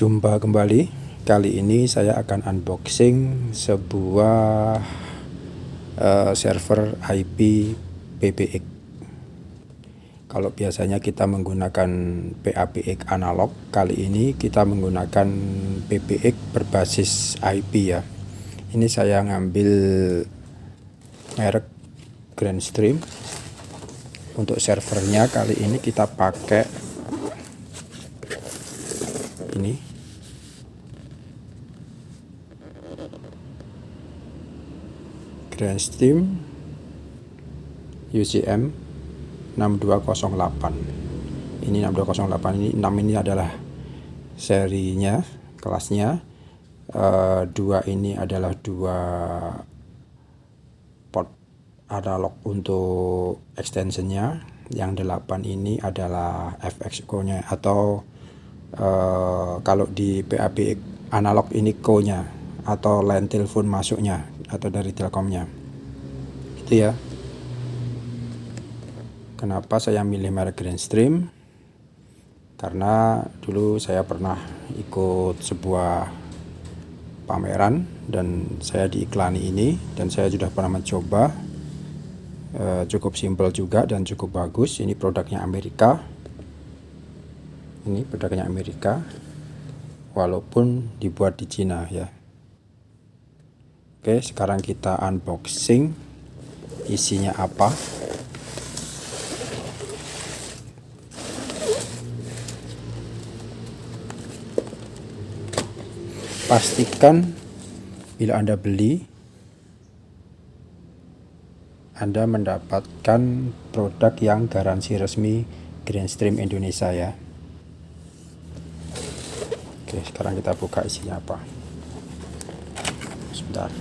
Jumpa kembali. Kali ini saya akan unboxing sebuah server IP PABX. Kalau biasanya kita menggunakan PABX analog, kali ini kita menggunakan PABX berbasis IP ya. Ini saya ngambil merek Grandstream. Untuk servernya kali ini kita pakai ini Grandstream UCM 6208. Ini 6208 ini 6 ini adalah serinya, kelasnya. 2 ini adalah 2 port analog untuk extensionnya. Yang 8 ini adalah FXQ nya atau kalau di PABX analog ini co-nya atau line telepon masuknya atau dari Telkomnya. Itu ya. Kenapa saya milih merek Grandstream? Karena dulu saya pernah ikut sebuah pameran dan saya diiklani ini, dan saya sudah pernah mencoba. Cukup simpel juga dan cukup bagus. Ini produknya Amerika. Ini produknya Amerika, walaupun dibuat di Cina ya. Oke, sekarang kita unboxing. Isinya apa? Pastikan bila Anda beli, Anda mendapatkan produk yang garansi resmi Grandstream Indonesia ya. Oke, sekarang kita buka isinya apa. Sebentar.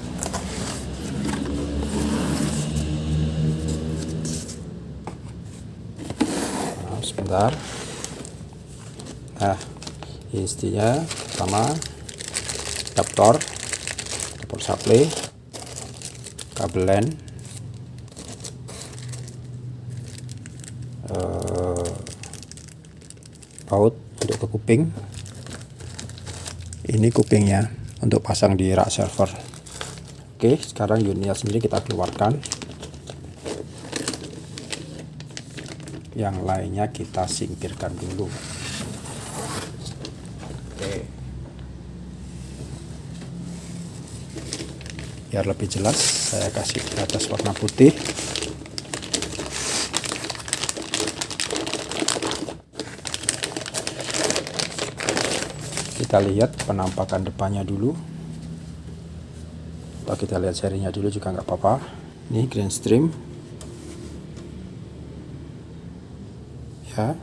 Sebentar. Nah, isinya pertama adaptor supply, kabel LAN, baut untuk ke kuping. Ini kupingnya untuk pasang di rak server. Oke, sekarang unitnya sendiri kita keluarkan. Yang lainnya kita singkirkan dulu. Oke. Biar lebih jelas, saya kasih di atas warna putih. Kita lihat penampakan depannya dulu, atau kita lihat serinya dulu juga nggak apa-apa. Ini Grandstream ya,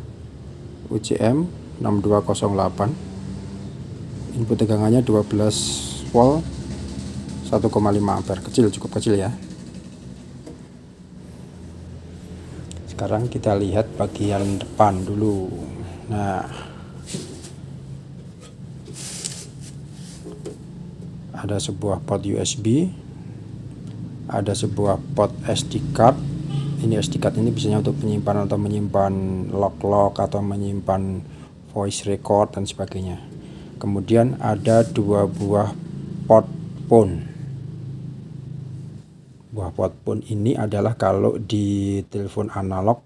UCM 6208. Input tegangannya 12 volt 1,5 ampere, kecil, cukup kecil ya. Sekarang kita lihat bagian depan dulu. Nah, ada sebuah port USB, ada sebuah port SD card. Ini SD card ini biasanya untuk penyimpanan atau menyimpan log-log atau menyimpan voice record dan sebagainya. Kemudian ada 2 buah port phone. Buah port phone ini adalah kalau di telepon analog,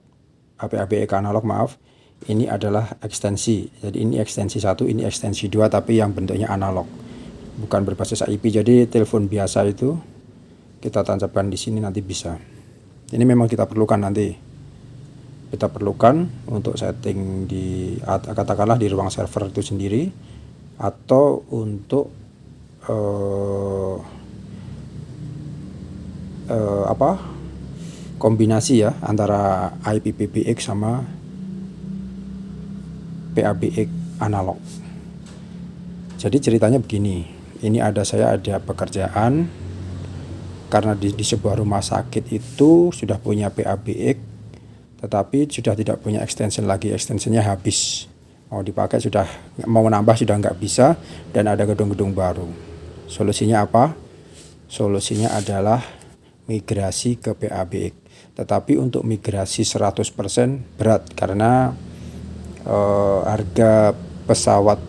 PABX analog maaf, ini adalah ekstensi. Jadi ini ekstensi 1, ini ekstensi 2, tapi yang bentuknya analog, bukan berbasis IP. Jadi telepon biasa itu kita tancapkan di sini nanti bisa. Ini memang kita perlukan nanti. Kita perlukan untuk setting di katakanlah di ruang server itu sendiri, atau untuk kombinasi ya antara IP PABX sama PABX analog. Jadi ceritanya begini. Ini saya ada pekerjaan karena di sebuah rumah sakit itu sudah punya PABX, tetapi sudah tidak punya extension lagi, extensionnya habis, mau dipakai sudah, mau menambah sudah nggak bisa, dan ada gedung-gedung baru. Solusinya apa? Solusinya adalah migrasi ke PABX. Tetapi untuk migrasi 100% berat karena harga pesawat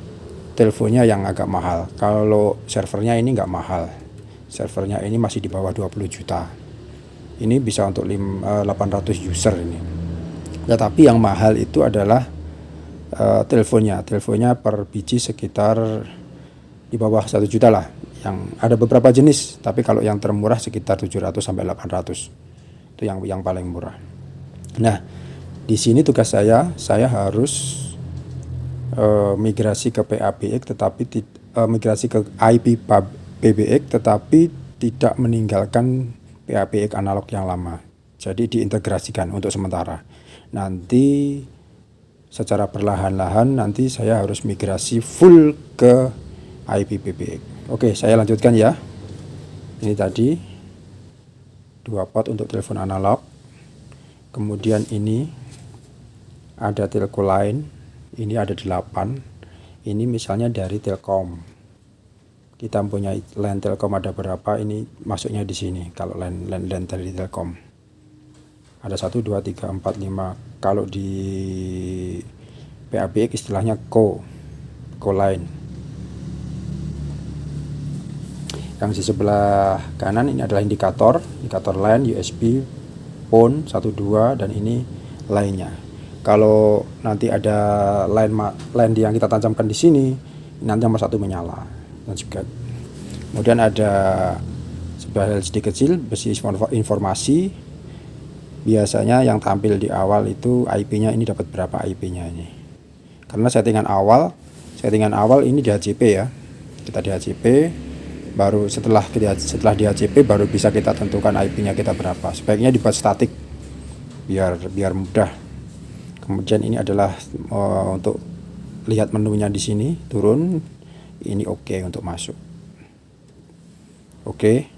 teleponnya yang agak mahal. Kalau servernya ini nggak mahal. Servernya ini masih di bawah 20 juta. Ini bisa untuk 800 user ini. Tetapi yang mahal itu adalah teleponnya. Teleponnya per biji sekitar di bawah 1 juta lah. Yang ada beberapa jenis, tapi kalau yang termurah sekitar 700 sampai 800. Itu yang paling murah. Nah, di sini tugas saya harus migrasi ke PABX, tetapi migrasi ke IP PBX, tetapi tidak meninggalkan PABX analog yang lama. Jadi diintegrasikan untuk sementara. Nanti secara perlahan-lahan nanti saya harus migrasi full ke IP PBX. Oke, saya lanjutkan ya. Ini tadi 2 port untuk telepon analog. Kemudian ini ada telco line. Ini ada 8. Ini misalnya dari Telkom. Kita punya line Telkom ada berapa, ini masuknya di sini kalau line dari Telkom. Ada 1 2 3 4 5. Kalau di PABX istilahnya co line. Yang di sebelah kanan ini adalah indikator line USB phone 1 2 dan ini lainnya. Kalau nanti ada line yang kita tancapkan di sini, nanti nomor 1 menyala. Dan juga kemudian ada sebuah LCD kecil berisi informasi. Biasanya yang tampil di awal itu IP-nya, ini dapat berapa IP-nya ini. Karena settingan awal ini di HCP ya. Kita di HCP, baru setelah di HCP baru bisa kita tentukan IP-nya kita berapa. Sebaiknya dibuat statik biar mudah. Kemudian ini adalah untuk lihat menunya di sini, turun. Ini oke untuk masuk. Oke.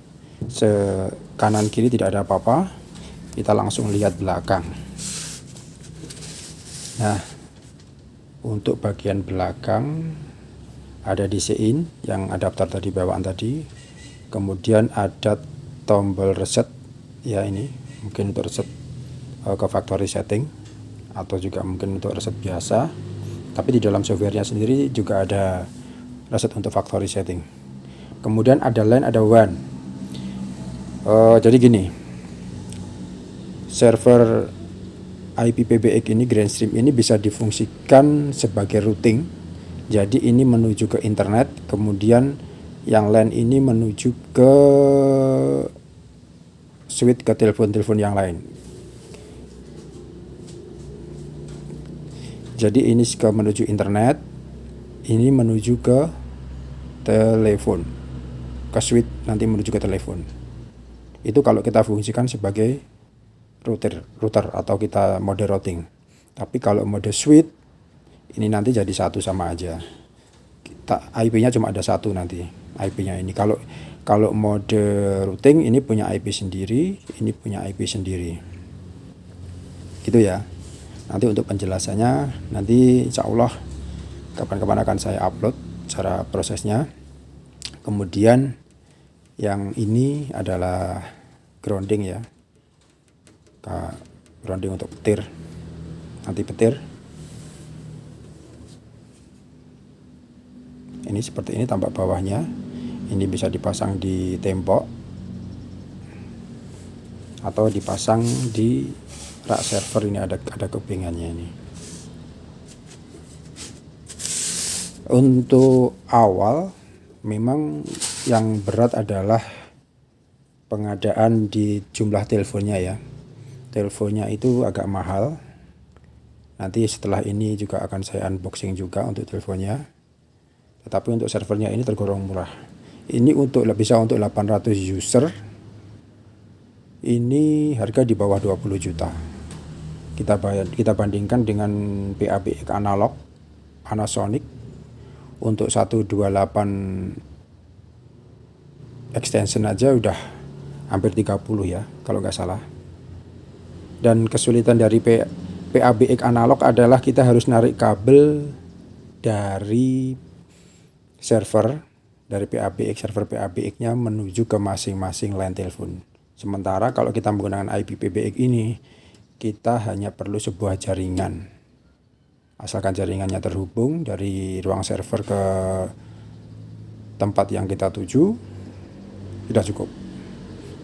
Kanan kiri tidak ada apa-apa. Kita langsung lihat belakang. Nah, untuk bagian belakang ada DC in yang adaptor tadi bawaan tadi. Kemudian ada tombol reset ya, ini mungkin untuk reset ke factory setting atau juga mungkin untuk reset biasa. Tapi di dalam softwarenya sendiri juga ada reset untuk factory setting. Kemudian ada LAN, ada WAN. Jadi gini, server IPPBX ini Grandstream ini bisa difungsikan sebagai routing. Jadi ini menuju ke internet, kemudian yang LAN ini menuju ke switch ke telepon-telepon yang lain. Jadi ini menuju internet, ini menuju ke telepon, ke switch nanti menuju ke telepon. Itu kalau kita fungsikan sebagai router atau kita mode routing. Tapi kalau mode switch ini nanti jadi satu sama aja. IP-nya cuma ada 1 nanti. IP-nya ini kalau mode routing ini punya IP sendiri, ini punya IP sendiri. Gitu ya. Nanti untuk penjelasannya nanti insya Allah kapan-kapan akan saya upload cara prosesnya. Kemudian yang ini adalah grounding ya, grounding untuk petir, nanti petir. Ini seperti ini tampak bawahnya. Ini bisa dipasang di tembok atau dipasang di rak server. Ini ada kepingannya ini. Untuk awal memang yang berat adalah pengadaan di jumlah teleponnya ya. Teleponnya itu agak mahal. Nanti setelah ini juga akan saya unboxing juga untuk teleponnya. Tetapi untuk servernya ini tergolong murah. Ini bisa untuk 800 user. Ini harga di bawah 20 juta. Kita bandingkan dengan PABX analog Panasonic untuk 128 extension aja udah hampir 30 ya kalau nggak salah. Dan kesulitan dari PABX analog adalah kita harus narik kabel dari server, dari PABX, server PABX-nya menuju ke masing-masing line telepon. Sementara kalau kita menggunakan IPPBX ini, kita hanya perlu sebuah jaringan. Asalkan jaringannya terhubung dari ruang server ke tempat yang kita tuju, sudah cukup.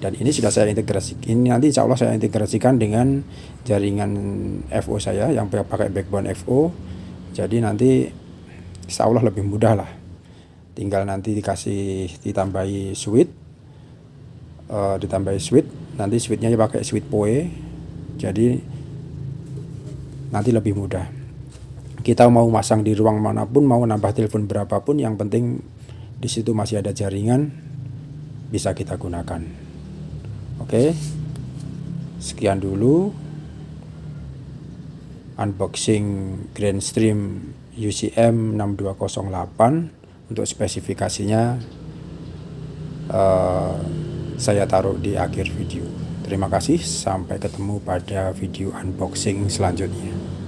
Dan ini sudah saya integrasikan. Ini nanti insya Allah saya integrasikan dengan jaringan FO saya yang pakai backbone FO. Jadi nanti insya Allah lebih mudah lah. Tinggal nanti ditambahi switch, nanti switchnya pakai switch PoE. Jadi nanti lebih mudah. Kita mau masang di ruang manapun, mau nambah telepon berapapun, yang penting di situ masih ada jaringan, bisa kita gunakan. Oke, sekian dulu unboxing Grandstream UCM 6208. Untuk spesifikasinya saya taruh di akhir video. Terima kasih, sampai ketemu pada video unboxing selanjutnya.